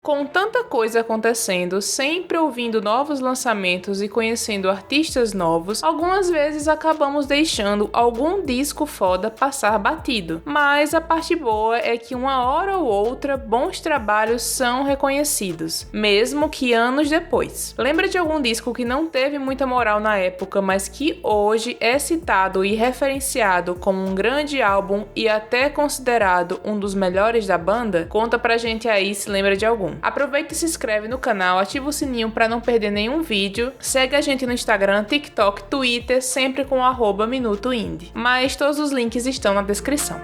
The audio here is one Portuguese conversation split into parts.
Com tanta coisa acontecendo, sempre ouvindo novos lançamentos e conhecendo artistas novos, algumas vezes acabamos deixando algum disco foda passar batido. Mas a parte boa é que uma hora ou outra bons trabalhos são reconhecidos, mesmo que anos depois. Lembra de algum disco que não teve muita moral na época, mas que hoje é citado e referenciado como um grande álbum e até considerado um dos melhores da banda? Conta pra gente aí se lembra de algum. Aproveita e se inscreve no canal, ativa o sininho para não perder nenhum vídeo, segue a gente no Instagram, TikTok, Twitter, sempre com o @minutoindie. Mas todos os links estão na descrição.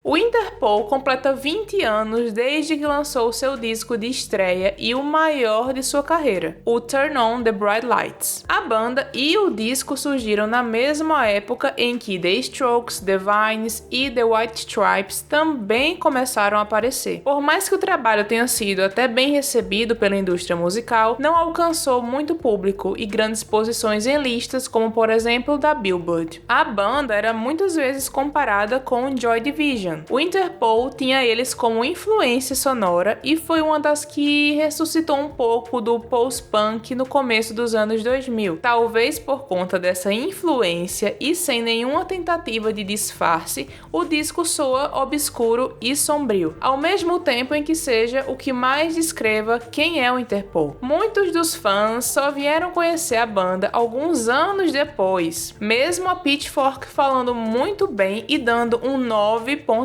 O Interpol completa 20 anos desde que lançou seu disco de estreia e o maior de sua carreira, o Turn On The Bright Lights. A banda e o disco surgiram na mesma época em que The Strokes, The Vines e The White Stripes também começaram a aparecer. Por mais que o trabalho tenha sido até bem recebido pela indústria musical, não alcançou muito público e grandes posições em listas como por exemplo da Billboard. A banda era muitas vezes comparada com Joy Division. O Interpol tinha eles como influência sonora e foi uma das que ressuscitou um pouco do post-punk no começo dos anos 2000. Talvez por conta dessa influência e sem nenhuma tentativa de disfarce, o disco soa obscuro e sombrio, ao mesmo tempo em que seja o que mais descreva quem é o Interpol. Muitos dos fãs só vieram conhecer a banda alguns anos depois, mesmo a Pitchfork falando muito bem e dando um 9.5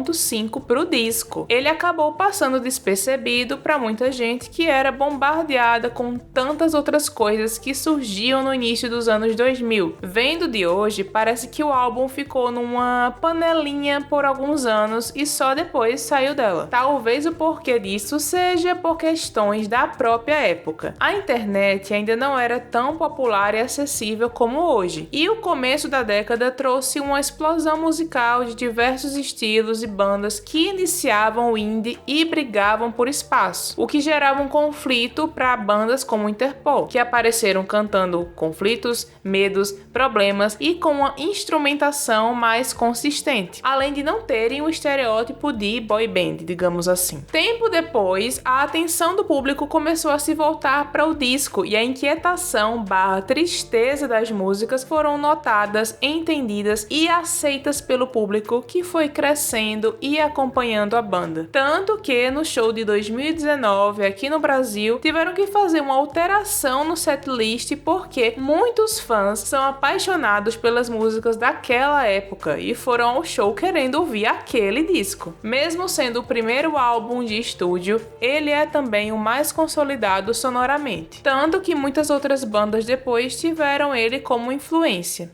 pro disco. Ele acabou passando despercebido para muita gente que era bombardeada com tantas outras coisas que surgiam no início dos anos 2000. Vendo de hoje, parece que o álbum ficou numa panelinha por alguns anos e só depois saiu dela. Talvez o porquê disso seja por questões da própria época. A internet ainda não era tão popular e acessível como hoje, e o começo da década trouxe uma explosão musical de diversos estilos e bandas que iniciavam o indie e brigavam por espaço, o que gerava um conflito para bandas como Interpol, que apareceram cantando conflitos, medos, problemas e com uma instrumentação mais consistente, além de não terem o estereótipo de boy band, digamos assim. Tempo depois, a atenção do público começou a se voltar para o disco e a inquietação / tristeza das músicas foram notadas, entendidas e aceitas pelo público, que foi crescendo e acompanhando a banda. Tanto que no show de 2019 aqui no Brasil tiveram que fazer uma alteração no setlist porque muitos fãs são apaixonados pelas músicas daquela época e foram ao show querendo ouvir aquele disco. Mesmo sendo o primeiro álbum de estúdio, ele é também o mais consolidado sonoramente, tanto que muitas outras bandas depois tiveram ele como influência.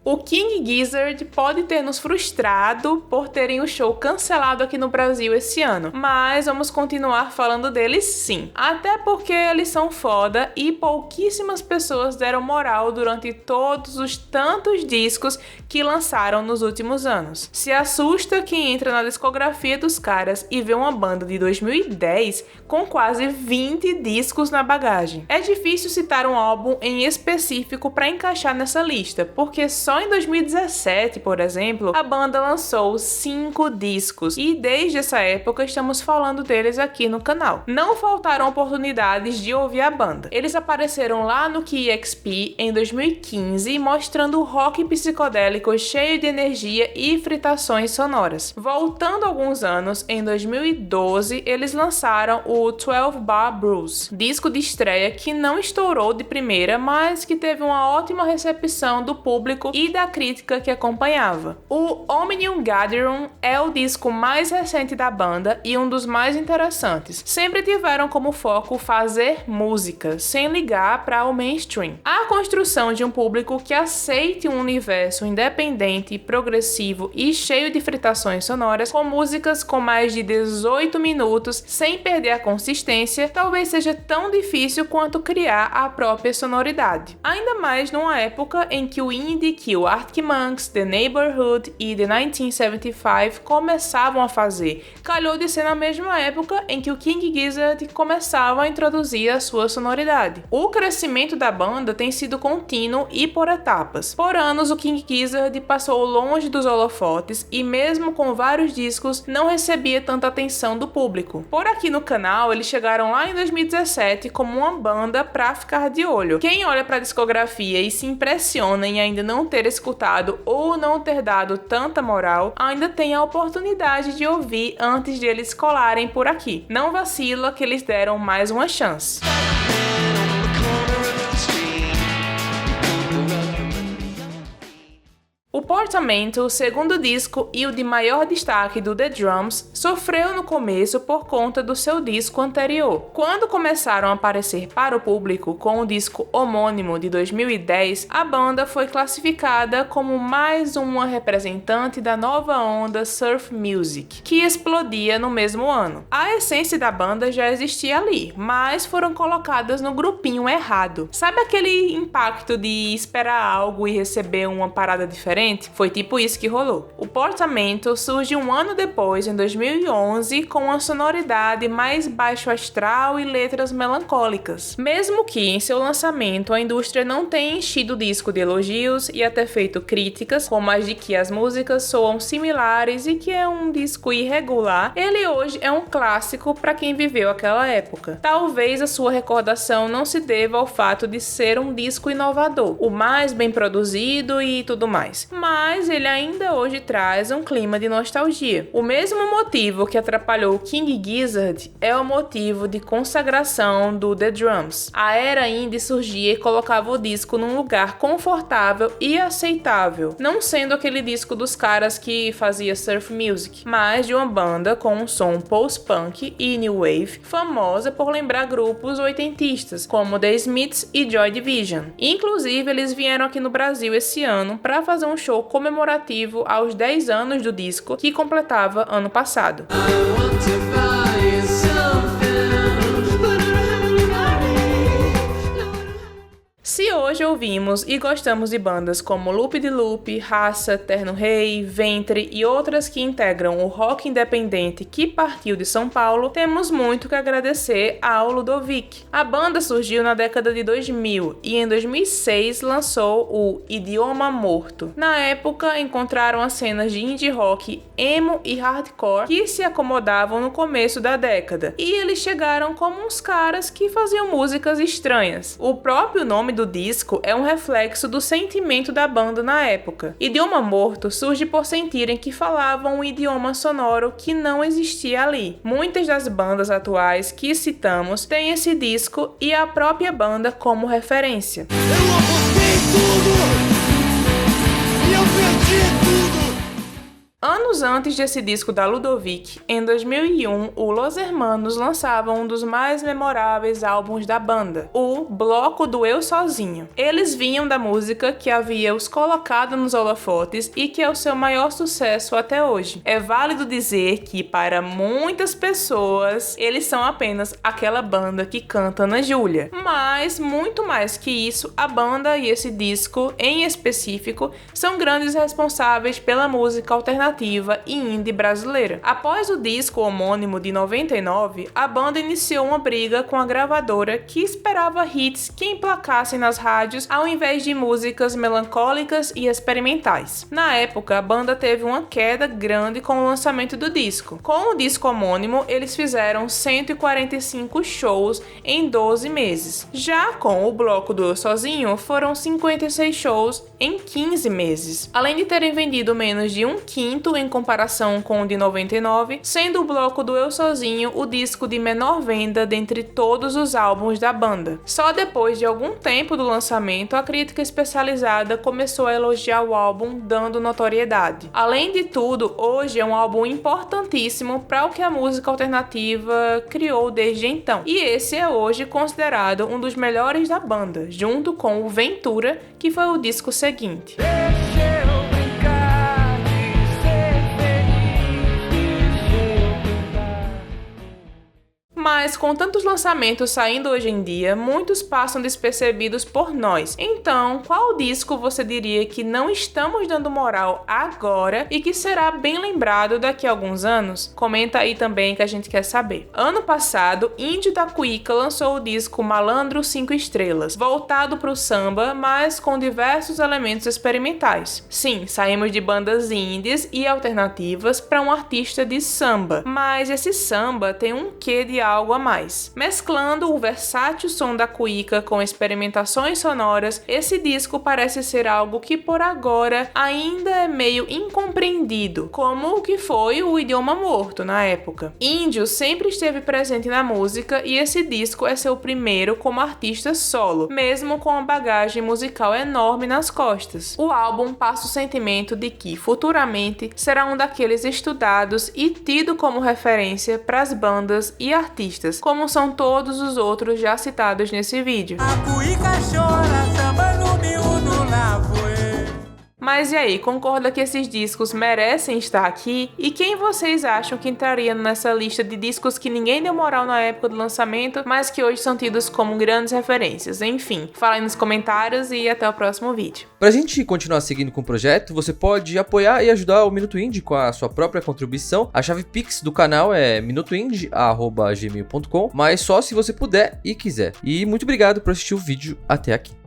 O King Gizzard pode ter nos frustrado por terem o show cancelado aqui no Brasil esse ano, mas vamos continuar falando deles sim. Até porque eles são foda e pouquíssimas pessoas deram moral durante todos os tantos discos que lançaram nos últimos anos. Se assusta quem entra na discografia dos caras e vê uma banda de 2010 com quase 20 discos na bagagem. É difícil citar um álbum em específico para encaixar nessa lista, porque só em 2017, por exemplo, a banda lançou 5 discos e desde essa época estamos falando deles aqui no canal. Não faltaram oportunidades de ouvir a banda. Eles apareceram lá no KEXP em 2015, mostrando rock psicodélico cheio de energia e fritações sonoras. Voltando alguns anos, em 2012, eles lançaram o 12 Bar Blues, disco de estreia que não estourou de primeira, mas que teve uma ótima recepção do público e da crítica que acompanhava. O Omnium Gatherum é o disco mais recente da banda e um dos mais interessantes. Sempre tiveram como foco fazer música, sem ligar para o mainstream. A construção de um público que aceite um universo independente, progressivo e cheio de fritações sonoras, com músicas com mais de 18 minutos, sem perder a consistência, talvez seja tão difícil quanto criar a própria sonoridade. Ainda mais numa época em que o indie, que que o Arctic Monkeys, The Neighborhood e The 1975 começavam a fazer. Calhou de ser na mesma época em que o King Gizzard começava a introduzir a sua sonoridade. O crescimento da banda tem sido contínuo e por etapas. Por anos, o King Gizzard passou longe dos holofotes e mesmo com vários discos, não recebia tanta atenção do público. Por aqui no canal, eles chegaram lá em 2017 como uma banda pra ficar de olho. Quem olha pra discografia e se impressiona em ainda não ter escutado ou não ter dado tanta moral, ainda tem a oportunidade de ouvir antes de eles colarem por aqui. Não vacila que eles deram mais uma chance. O Portamento, o segundo disco e o de maior destaque do The Drums, sofreu no começo por conta do seu disco anterior. Quando começaram a aparecer para o público com o disco homônimo de 2010, a banda foi classificada como mais uma representante da nova onda surf music, que explodia no mesmo ano. A essência da banda já existia ali, mas foram colocadas no grupinho errado. Sabe aquele impacto de esperar algo e receber uma parada diferente? Foi tipo isso que rolou. O Portamento surge um ano depois, em 2011, com uma sonoridade mais baixo astral e letras melancólicas. Mesmo que em seu lançamento a indústria não tenha enchido o disco de elogios e até feito críticas, como as de que as músicas soam similares e que é um disco irregular, ele hoje é um clássico para quem viveu aquela época. Talvez a sua recordação não se deva ao fato de ser um disco inovador, o mais bem produzido e tudo mais, mas ele ainda hoje traz um clima de nostalgia. O mesmo motivo que atrapalhou King Gizzard é o motivo de consagração do The Drums. A era indie surgia e colocava o disco num lugar confortável e aceitável, não sendo aquele disco dos caras que fazia surf music, mas de uma banda com um som post-punk e new wave, famosa por lembrar grupos oitentistas, como The Smiths e Joy Division. Inclusive, eles vieram aqui no Brasil esse ano para fazer um show comemorativo aos 10 anos do disco, que completava ano passado. Se hoje ouvimos e gostamos de bandas como Loop de Loop, Raça, Terno Rei, Ventre e outras que integram o rock independente que partiu de São Paulo, temos muito que agradecer ao Ludovic. A banda surgiu na década de 2000 e em 2006 lançou o Idioma Morto. Na época encontraram as cenas de indie rock, emo e hardcore que se acomodavam no começo da década, e eles chegaram como uns caras que faziam músicas estranhas. O próprio nome do disco é um reflexo do sentimento da banda na época. Idioma Morto surge por sentirem que falavam um idioma sonoro que não existia ali. Muitas das bandas atuais que citamos têm esse disco e a própria banda como referência. Eu apostei tudo e eu perdi tudo. Anos antes desse disco da Ludovic, em 2001, o Los Hermanos lançavam um dos mais memoráveis álbuns da banda, o Bloco do Eu Sozinho. Eles vinham da música que havia os colocado nos holofotes e que é o seu maior sucesso até hoje. É válido dizer que, para muitas pessoas, eles são apenas aquela banda que canta na Júlia. Mas, muito mais que isso, a banda e esse disco, em específico, são grandes responsáveis pela música alternativa e indie brasileira. Após o disco homônimo de 99, a banda iniciou uma briga com a gravadora que esperava hits que emplacassem nas rádios ao invés de músicas melancólicas e experimentais. Na época, a banda teve uma queda grande com o lançamento do disco. Com o disco homônimo, eles fizeram 145 shows em 12 meses. Já com o Bloco do Eu Sozinho, foram 56 shows em 15 meses. Além de terem vendido menos de um quinto em comparação com o de 99, sendo o Bloco do Eu Sozinho o disco de menor venda dentre todos os álbuns da banda. Só depois de algum tempo do lançamento, a crítica especializada começou a elogiar o álbum, dando notoriedade. Além de tudo, hoje é um álbum importantíssimo para o que a música alternativa criou desde então. E esse é hoje considerado um dos melhores da banda, junto com o Ventura, que foi o disco seguinte. Mas com tantos lançamentos saindo hoje em dia, muitos passam despercebidos por nós. Então, qual disco você diria que não estamos dando moral agora e que será bem lembrado daqui a alguns anos? Comenta aí também que a gente quer saber. Ano passado, Índio da Cuíca lançou o disco Malandro 5 Estrelas, voltado para o samba, mas com diversos elementos experimentais. Sim, saímos de bandas indies e alternativas para um artista de samba, mas esse samba tem um quê de algo a mais. Mesclando o versátil som da cuíca com experimentações sonoras, esse disco parece ser algo que por agora ainda é meio incompreendido, como o que foi o Idioma Morto na época. Índio sempre esteve presente na música e esse disco é seu primeiro como artista solo, mesmo com uma bagagem musical enorme nas costas. O álbum passa o sentimento de que futuramente será um daqueles estudados e tido como referência para as bandas e artistas, como são todos os outros já citados nesse vídeo. A cuíca chora, samba no miúdo lá foi. Mas e aí, concorda que esses discos merecem estar aqui? E quem vocês acham que entraria nessa lista de discos que ninguém deu moral na época do lançamento, mas que hoje são tidos como grandes referências? Enfim, fala aí nos comentários e até o próximo vídeo. Pra gente continuar seguindo com o projeto, você pode apoiar e ajudar o Minuto Indie com a sua própria contribuição. A chave Pix do canal é minutoindie@gmail.com, mas só se você puder e quiser. E muito obrigado por assistir o vídeo até aqui.